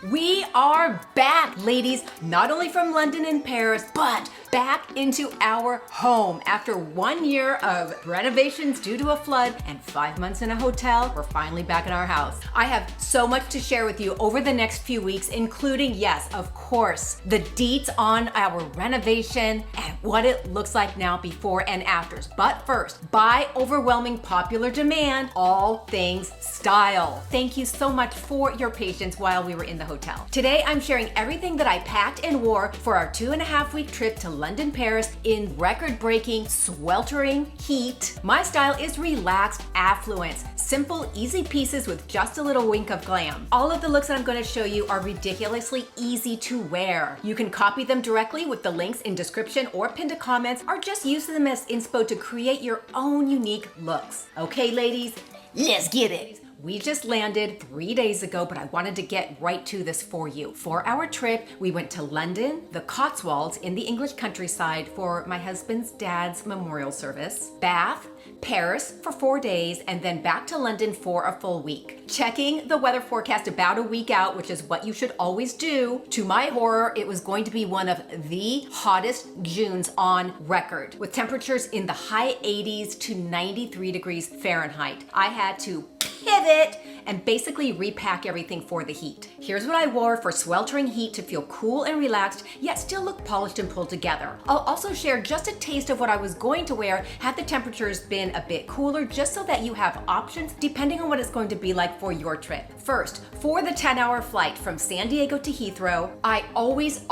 We are back, ladies, not only from London and Paris, but back into our home. After 1 year of renovations due to a flood and 5 months in a hotel, we're finally back in our house. I have so much to share with you over the next few weeks, including, yes, of course, the deets on our renovation and what it looks like now before and afters. But first, by overwhelming popular demand, all things style. Thank you so much for your patience while we were in the hotel. Today, I'm sharing everything that I packed and wore for our 2.5-week trip to London, Paris in record-breaking, sweltering heat. My style is relaxed affluence, simple, easy pieces with just a little wink of glam. All of the looks that I'm going to show you are ridiculously easy to wear. You can copy them directly with the links in description or pinned to comments, or just use them as inspo to create your own unique looks. Okay, ladies, let's get it. We just landed 3 days ago, but I wanted to get right to this for you. For our trip, we went to London, the Cotswolds in the English countryside for my husband's dad's memorial service, Bath, Paris for 4 days, and then back to London for a full week. Checking the weather forecast about a week out, which is what you should always do. To my horror, it was going to be one of the hottest Junes on record, with temperatures in the high 80s to 93 degrees Fahrenheit. I had to pivot and basically repack everything for the heat. Here's what I wore for sweltering heat to feel cool and relaxed, yet still look polished and pulled together. I'll also share just a taste of what I was going to wear had the temperatures been a bit cooler, just so that you have options depending on what it's going to be like for your trip. First, for the 10-hour flight from San Diego to Heathrow, I always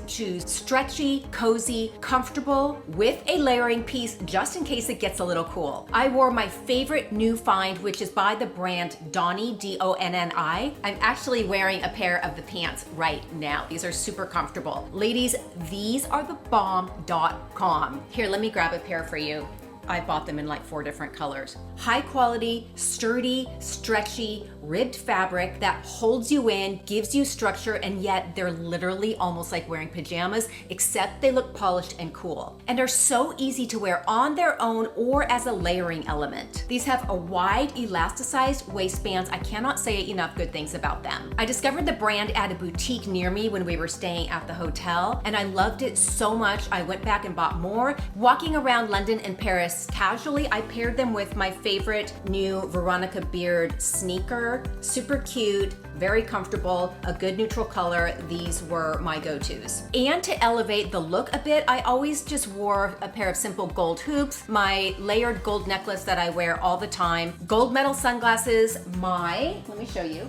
choose stretchy, cozy, comfortable, with a layering piece just in case it gets a little cool. I wore my favorite new find, which is by the brand DONNI, D-O-N-N-I. I'm actually wearing a pair of the pants right now. These are super comfortable. Ladies, these are the bomb.com. Here, let me grab a pair for you. I bought them in like 4 different colors. High quality, sturdy, stretchy, ribbed fabric that holds you in, gives you structure, and yet they're literally almost like wearing pajamas, except they look polished and cool, and are so easy to wear on their own or as a layering element. These have a wide, elasticized waistbands. I cannot say enough good things about them. I discovered the brand at a boutique near me when we were staying at the hotel, and I loved it so much I went back and bought more. Walking around London and Paris casually, I paired them with my favorite new Veronica Beard sneaker. Super cute, very comfortable, a good neutral color. These were my go-tos. And to elevate the look a bit, I always just wore a pair of simple gold hoops, my layered gold necklace that I wear all the time, gold metal sunglasses, let me show you,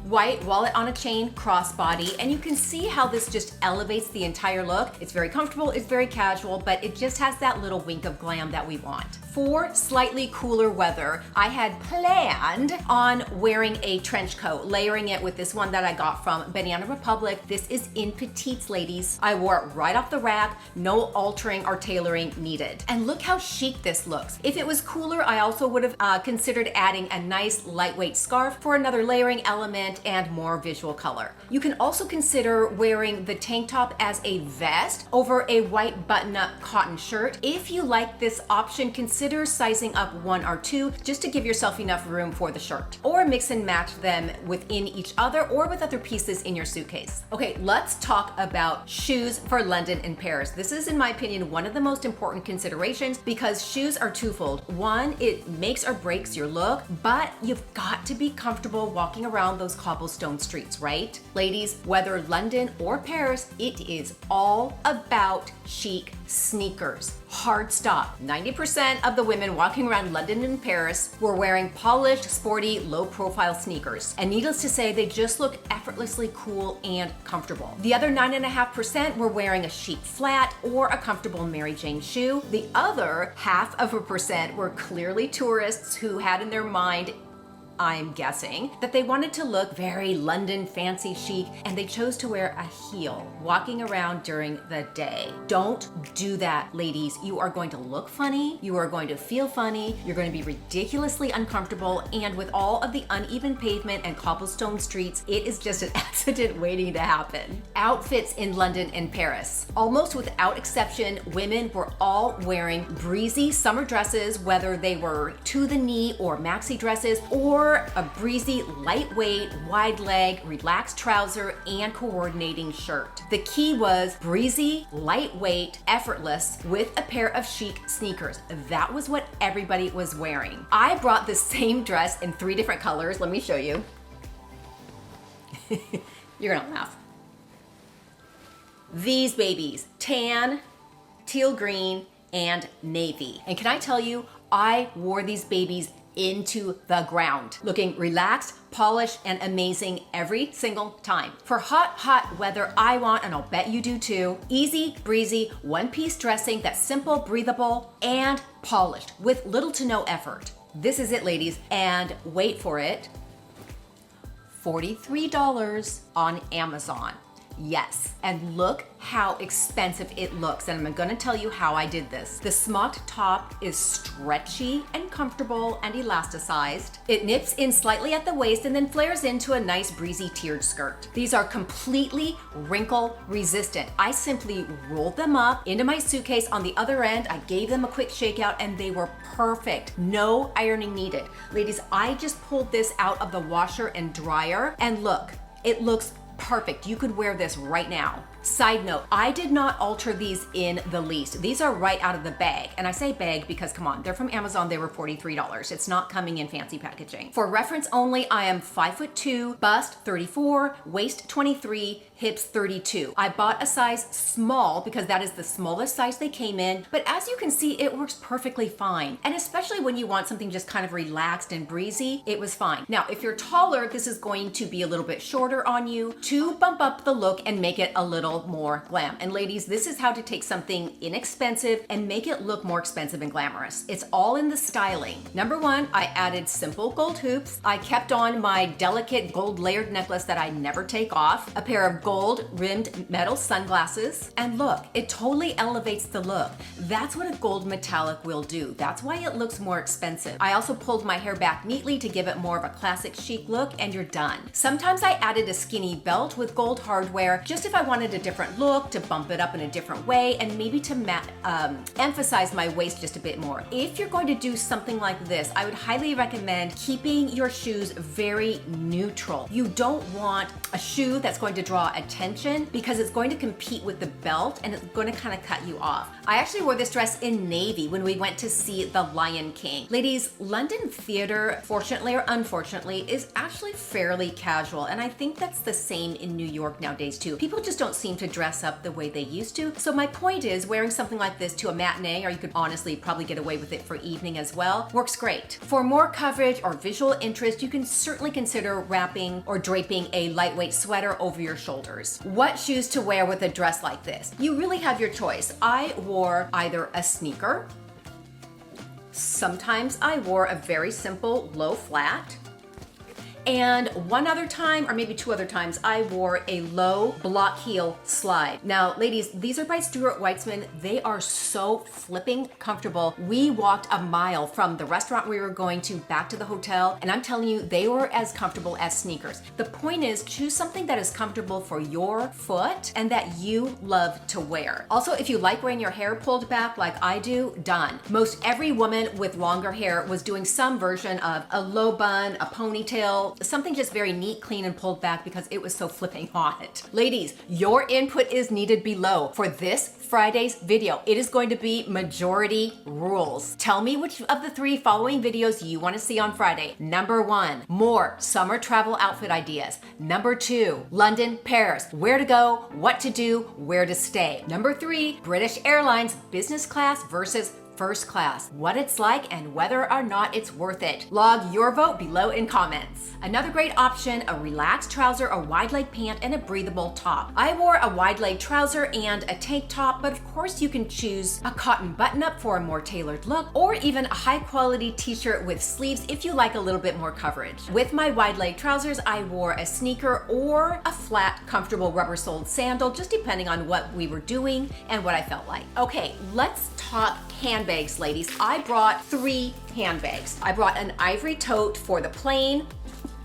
white wallet on a chain crossbody, and you can see how this just elevates the entire look. It's very comfortable, it's very casual, but it just has that little wink of glam that we want. For slightly cooler weather, I had planned on wearing a trench coat, layering it with this one that I got from Banana Republic. This is in petites, ladies. I wore it right off the rack, no altering or tailoring needed. And look how chic this looks. If it was cooler, I also would have considered adding a nice lightweight scarf for another layering element and more visual color. You can also consider wearing the tank top as a vest over a white button-up cotton shirt. If you like this option, consider sizing up 1 or 2 just to give yourself enough room for the shirt, or mix and match them within each other or with other pieces in your suitcase. Okay, let's talk about shoes for London and Paris. This is, in my opinion, one of the most important considerations because shoes are twofold. One, it makes or breaks your look, but you've got to be comfortable walking around those cobblestone streets, right? Ladies, whether London or Paris, it is all about chic sneakers. Hard stop. 90% of the women walking around London and Paris were wearing polished, sporty, low-profile sneakers. And needless to say, they just look effortlessly cool and comfortable. The other 9.5% were wearing a chic flat or a comfortable Mary Jane shoe. The other 0.5% were clearly tourists who had in their mind, I'm guessing, that they wanted to look very London fancy chic, and they chose to wear a heel walking around during the day. Don't do that, ladies. You are going to look funny, you are going to feel funny, you're going to be ridiculously uncomfortable, and with all of the uneven pavement and cobblestone streets, it is just an accident waiting to happen. Outfits in London and Paris. Almost without exception, women were all wearing breezy summer dresses, whether they were to the knee or maxi dresses, or wore a breezy, lightweight, wide leg, relaxed trouser, and coordinating shirt. The key was breezy, lightweight, effortless, with a pair of chic sneakers. That was what everybody was wearing. I brought the same dress in 3 different colors. Let me show you. You're gonna laugh. These babies, tan, teal green, and navy. And can I tell you, I wore these babies into the ground, looking relaxed, polished, and amazing every single time. For hot, hot weather, I want, and I'll bet you do too, easy, breezy, one-piece dressing that's simple, breathable, and polished with little to no effort. This is it, ladies, and wait for it, $43 on Amazon. Yes, and look how expensive it looks, and I'm gonna tell you how I did this. The smocked top is stretchy and comfortable and elasticized. It nips in slightly at the waist and then flares into a nice breezy tiered skirt. These are completely wrinkle resistant. I simply rolled them up into my suitcase on the other end. I gave them a quick shakeout and they were perfect. No ironing needed. Ladies, I just pulled this out of the washer and dryer, and look, it looks perfect. You could wear this right now. Side note, I did not alter these in the least. These are right out of the bag. And I say bag because, come on, they're from Amazon. They were $43. It's not coming in fancy packaging. For reference only, I am 5'2", bust 34, waist 23, hips 32. I bought a size small because that is the smallest size they came in. But as you can see, it works perfectly fine. And especially when you want something just kind of relaxed and breezy, it was fine. Now, if you're taller, this is going to be a little bit shorter on you to bump up the look and make it a little more glam. And ladies, this is how to take something inexpensive and make it look more expensive and glamorous. It's all in the styling. Number 1, I added simple gold hoops. I kept on my delicate gold layered necklace that I never take off, a pair of gold rimmed metal sunglasses, and look, it totally elevates the look. That's what a gold metallic will do. That's why it looks more expensive. I also pulled my hair back neatly to give it more of a classic chic look, and you're done. Sometimes I added a skinny belt with gold hardware just if I wanted a different look, to bump it up in a different way, and maybe to emphasize my waist just a bit more. If you're going to do something like this, I would highly recommend keeping your shoes very neutral. You don't want a shoe that's going to draw attention because it's going to compete with the belt and it's going to kind of cut you off. I actually wore this dress in navy when we went to see The Lion King. Ladies, London theater, fortunately or unfortunately, is actually fairly casual, and I think that's the same in New York nowadays too. People just don't seem to dress up the way they used to. So my point is, wearing something like this to a matinee, or you could honestly probably get away with it for evening as well, works great. For more coverage or visual interest, you can certainly consider wrapping or draping a lightweight sweater over your shoulders. What shoes to wear with a dress like this? You really have your choice. I wore either a sneaker, sometimes I wore a very simple low flat, and one other time, or maybe 2 other times, I wore a low block heel slide. Now, ladies, these are by Stuart Weitzman. They are so flipping comfortable. We walked a mile from the restaurant we were going to back to the hotel, and I'm telling you, they were as comfortable as sneakers. The point is, choose something that is comfortable for your foot and that you love to wear. Also, if you like wearing your hair pulled back like I do, done. Most every woman with longer hair was doing some version of a low bun, a ponytail, something just very neat, clean, and pulled back because it was so flipping hot. Ladies, your input is needed below for this Friday's video. It is going to be majority rules. Tell me which of the 3 following videos you want to see on Friday. Number 1, more summer travel outfit ideas. Number 2, London, Paris, where to go, what to do, where to stay. Number 3, British Airlines, business class versus first class, what it's like and whether or not it's worth it. Log your vote below in comments. Another great option, a relaxed trouser, a wide leg pant, and a breathable top. I wore a wide leg trouser and a tank top, but of course you can choose a cotton button up for a more tailored look, or even a high quality t-shirt with sleeves if you like a little bit more coverage. With my wide leg trousers, I wore a sneaker or a flat, comfortable rubber soled sandal, just depending on what we were doing and what I felt like. Okay, let's talk handbags, ladies. I brought 3 handbags. I brought an ivory tote for the plane.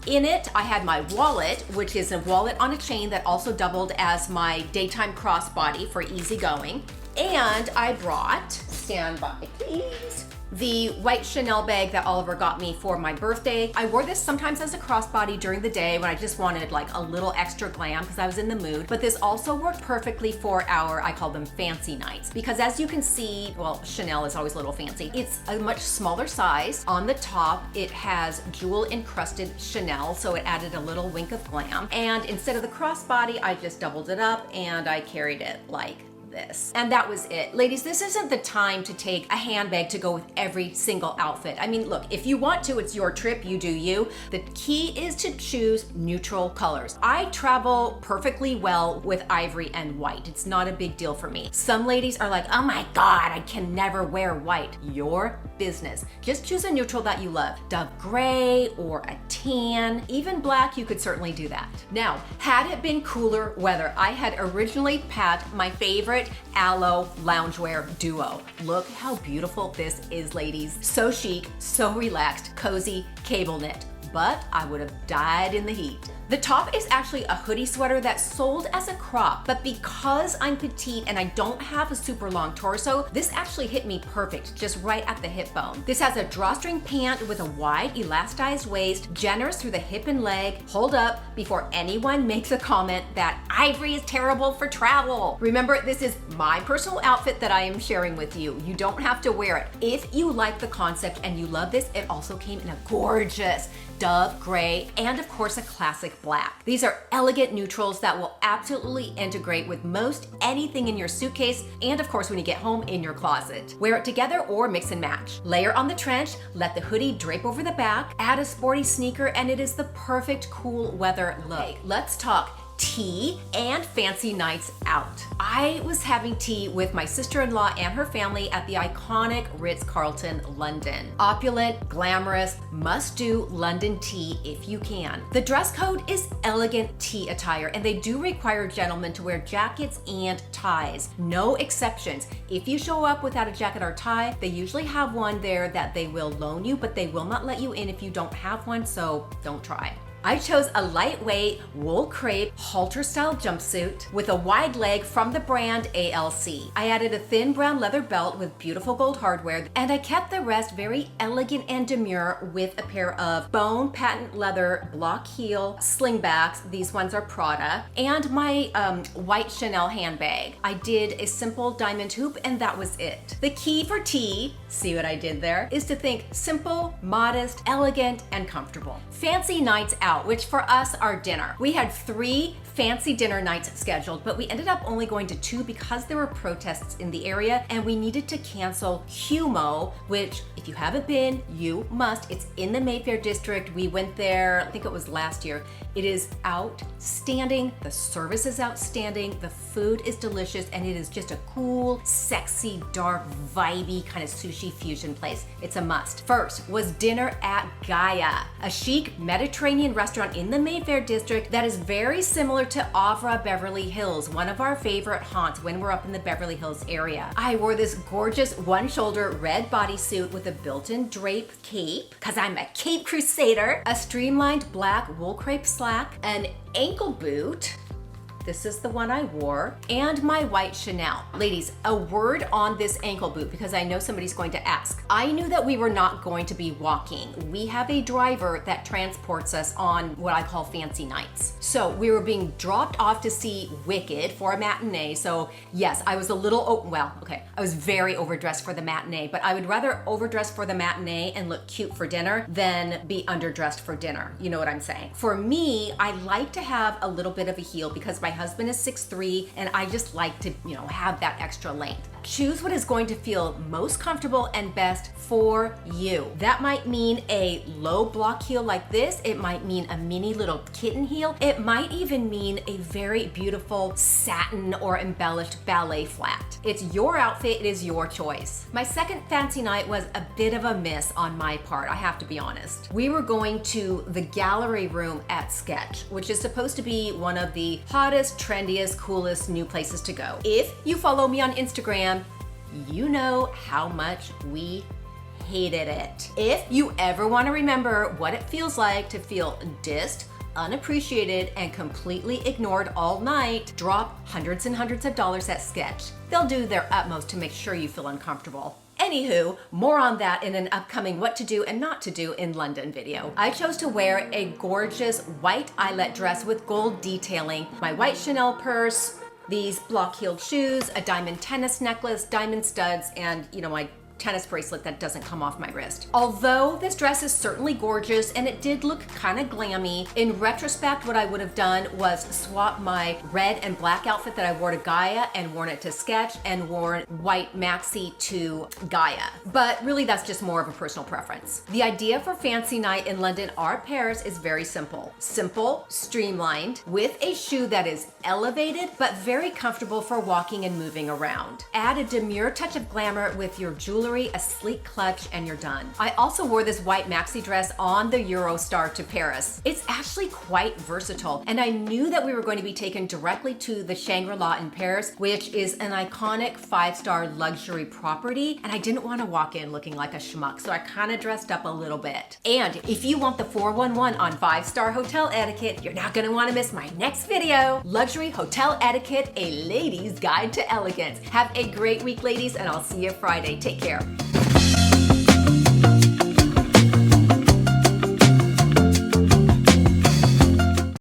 In it, I had my wallet, which is a wallet on a chain that also doubled as my daytime crossbody for easy going. And I brought, stand by please, The white Chanel bag that Oliver got me for my birthday. I wore this sometimes as a crossbody during the day when I just wanted like a little extra glam because I was in the mood. But this also worked perfectly for our, I call them fancy nights. Because as you can see, well, Chanel is always a little fancy. It's a much smaller size. On the top, it has jewel encrusted Chanel, so it added a little wink of glam. And instead of the crossbody, I just doubled it up and I carried it like this. And that was it. Ladies, this isn't the time to take a handbag to go with every single outfit. I mean, look, if you want to, it's your trip, you do you. The key is to choose neutral colors. I travel perfectly well with ivory and white. It's not a big deal for me. Some ladies are like, oh my God, I can never wear white. Your business. Just choose a neutral that you love. Dove gray or a tan, even black, you could certainly do that. Now, had it been cooler weather, I had originally packed my favorite ALO loungewear duo. Look how beautiful this is, ladies. So chic, so relaxed, cozy, cable knit. But I would have died in the heat. The top is actually a hoodie sweater that's sold as a crop, but because I'm petite and I don't have a super long torso, this actually hit me perfect, just right at the hip bone. This has a drawstring pant with a wide elastized waist, generous through the hip and leg. Hold up before anyone makes a comment that ivory is terrible for travel. Remember, this is my personal outfit that I am sharing with you. You don't have to wear it. If you like the concept and you love this, it also came in a gorgeous dove gray and of course a classic black. These are elegant neutrals that will absolutely integrate with most anything in your suitcase and of course when you get home in your closet. Wear it together or mix and match. Layer on the trench, let the hoodie drape over the back, add a sporty sneaker, and it is the perfect cool weather look. Okay, let's talk tea and fancy nights out. I was having tea with my sister-in-law and her family at the iconic Ritz-Carlton, London. Opulent, glamorous, must-do London tea if you can. The dress code is elegant tea attire, and they do require gentlemen to wear jackets and ties. No exceptions. If you show up without a jacket or tie, they usually have one there that they will loan you, but they will not let you in if you don't have one, so don't try. I chose a lightweight wool crepe halter style jumpsuit with a wide leg from the brand ALC. I added a thin brown leather belt with beautiful gold hardware, and I kept the rest very elegant and demure with a pair of bone patent leather block heel slingbacks. These ones are Prada, and my white Chanel handbag. I did a simple diamond hoop and that was it. The key for tea, see what I did there, is to think simple, modest, elegant, and comfortable. Fancy nights out, which for us are dinner. We had 3 fancy dinner nights scheduled, but we ended up only going to 2 because there were protests in the area and we needed to cancel Humo, which if you haven't been, you must. It's in the Mayfair district. We went there, I think it was last year. It is outstanding. The service is outstanding. The food is delicious, and it is just a cool, sexy, dark, vibey kind of sushi fusion place. It's a must. First was dinner at Gaia, a chic Mediterranean restaurant in the Mayfair district that is very similar to Avra Beverly Hills, one of our favorite haunts when we're up in the Beverly Hills area. I wore this gorgeous one-shoulder red bodysuit with a built-in drape cape, because I'm a cape crusader, a streamlined black wool crepe slack, an ankle boot, this is the one I wore, and my white Chanel. Ladies, a word on this ankle boot because I know somebody's going to ask. I knew that we were not going to be walking. We have a driver that transports us on what I call fancy nights. So we were being dropped off to see Wicked for a matinee. So yes, I was a little, I was very overdressed for the matinee, but I would rather overdress for the matinee and look cute for dinner than be underdressed for dinner. You know what I'm saying? For me, I like to have a little bit of a heel because my husband is 6'3", and I just like to, have that extra length. Choose what is going to feel most comfortable and best for you. That might mean a low block heel like this. It might mean a mini little kitten heel. It might even mean a very beautiful satin or embellished ballet flat. It's your outfit, it is your choice. My second fancy night was a bit of a miss on my part, I have to be honest. We were going to the gallery room at Sketch, which is supposed to be one of the hottest, trendiest, coolest new places to go. If you follow me on Instagram, you know how much we hated it. If you ever want to remember what it feels like to feel dissed, unappreciated, and completely ignored all night, drop hundreds and hundreds of dollars at Sketch. They'll do their utmost to make sure you feel uncomfortable. Anywho, more on that in an upcoming what to do and not to do in London video. I chose to wear a gorgeous white eyelet dress with gold detailing, my white Chanel purse, these block-heeled shoes, a diamond tennis necklace, diamond studs, and my tennis bracelet that doesn't come off my wrist. Although this dress is certainly gorgeous and it did look kind of glammy, in retrospect what I would have done was swap my red and black outfit that I wore to Gaia and worn it to Sketch and worn white maxi to Gaia. But really that's just more of a personal preference. The idea for fancy night in London or Paris is very simple. Simple, streamlined, with a shoe that is elevated but very comfortable for walking and moving around. Add a demure touch of glamour with your jewelry, a sleek clutch, and you're done. I also wore this white maxi dress on the Eurostar to Paris. It's actually quite versatile, and I knew that we were going to be taken directly to the Shangri-La in Paris, which is an iconic 5-star luxury property, and I didn't want to walk in looking like a schmuck, so I kind of dressed up a little bit. And if you want the 411 on 5-star hotel etiquette, you're not going to want to miss my next video, Luxury Hotel Etiquette, a lady's guide to elegance. Have a great week, ladies, and I'll see you Friday. Take care.